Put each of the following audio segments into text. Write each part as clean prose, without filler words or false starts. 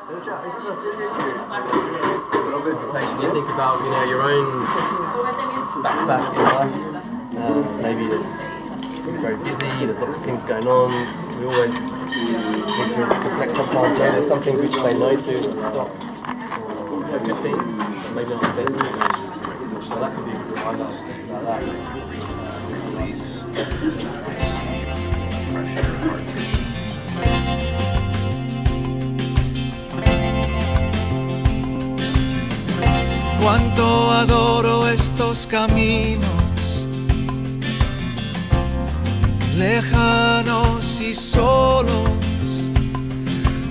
You think about, your own backpack in life. Maybe it's very busy, there's lots of things going on. We always need to reflect sometimes. Maybe there's some things we should say no to, stop. Or good things, maybe not the best things. So that could be a good highlight about that. Release, receive, fresh heart. Cuánto adoro estos caminos, lejanos y solos,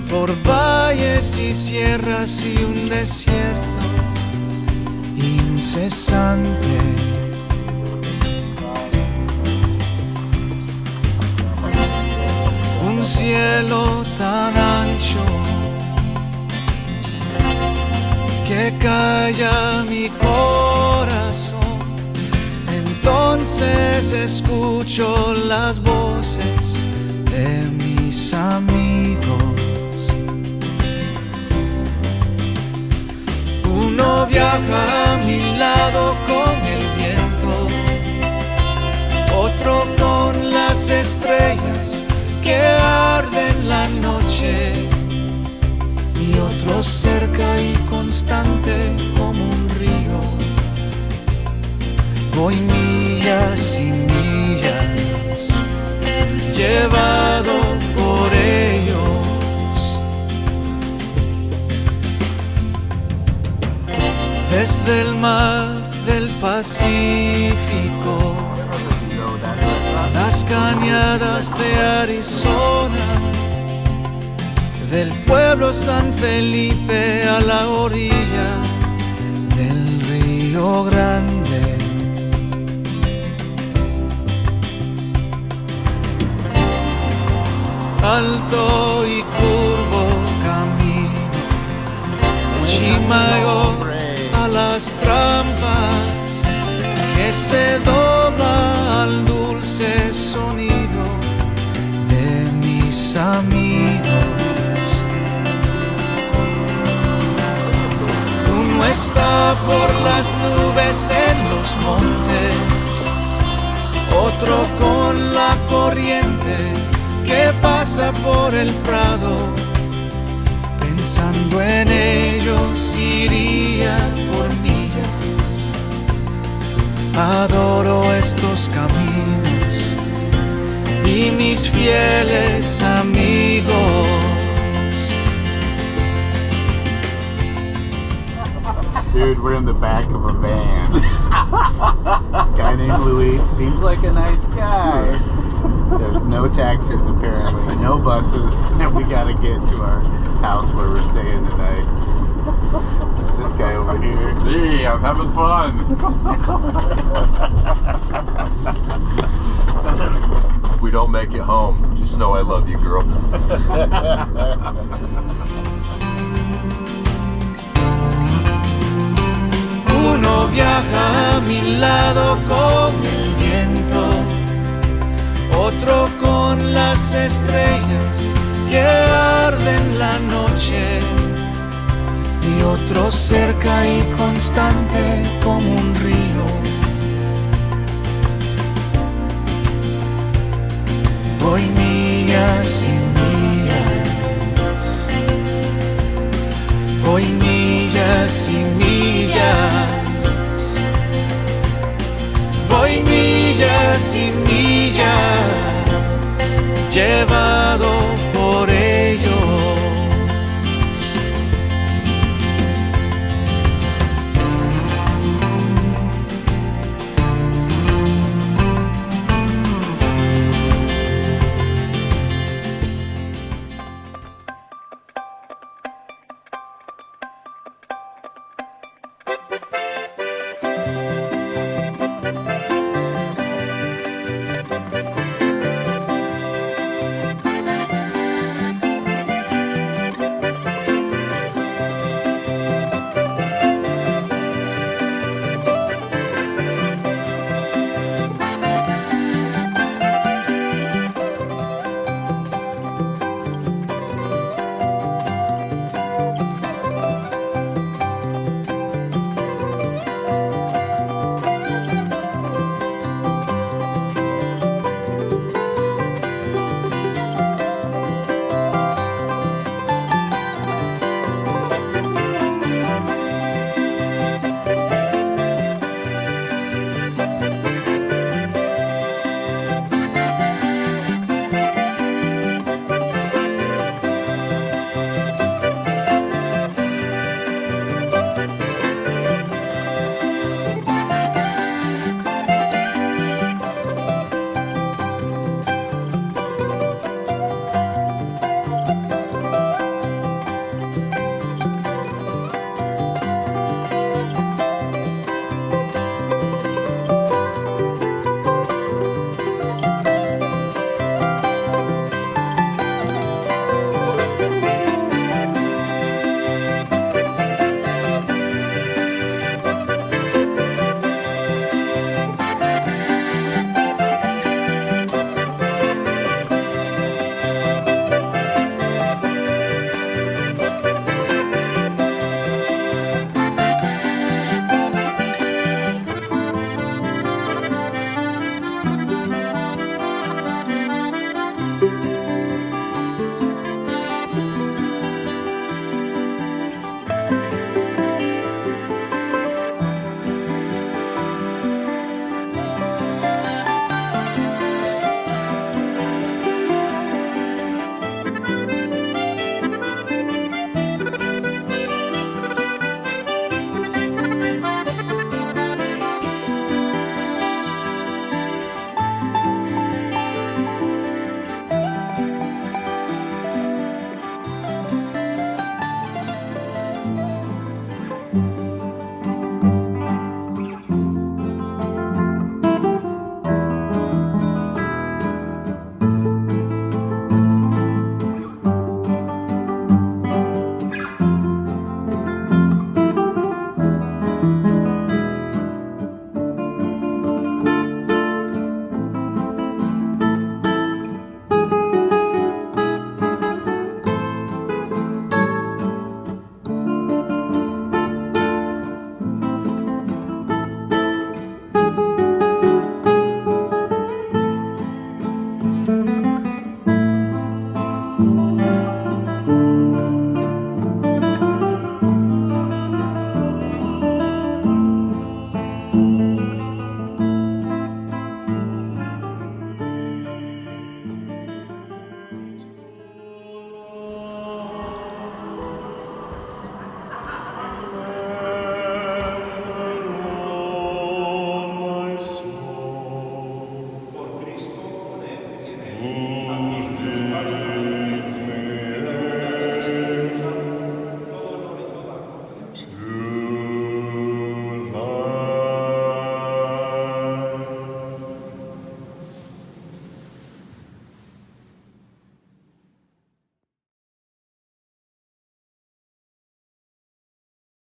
por valles y sierras y un desierto incesante. Un cielo tan ancho que calla mi corazón, entonces escucho las voces de mis amigos. Uno viaja a mi lado con el viento, otro con las estrellas que arden la noche, y otro cerca y constante como un río. Voy millas y millas, llevado por ellos. Desde el mar del Pacífico a las cañadas de Arizona, del pueblo San Felipe a la orilla del Río Grande. Alto y curvo camino, de Chimayo a las trampas, que se dobla al dulce sonido de mis amigos. Uno está por las nubes en los montes, otro con la corriente que pasa por el prado. Pensando en ellos iría por millas. Adoro estos caminos y mis fieles amigos. Dude, we're in the back of a van. Guy named Luis, seems like a nice guy. There's no taxis apparently, no buses, and we gotta get to our house where we're staying tonight. There's this guy over here. Gee, I'm having fun. If we don't make it home, just know I love you, girl. Uno viaja a mi lado con el viento, otro con las estrellas que arden la noche, y otro cerca y constante como un río. Voy millas y millas, voy millas y millas, voy millas y millas, llevo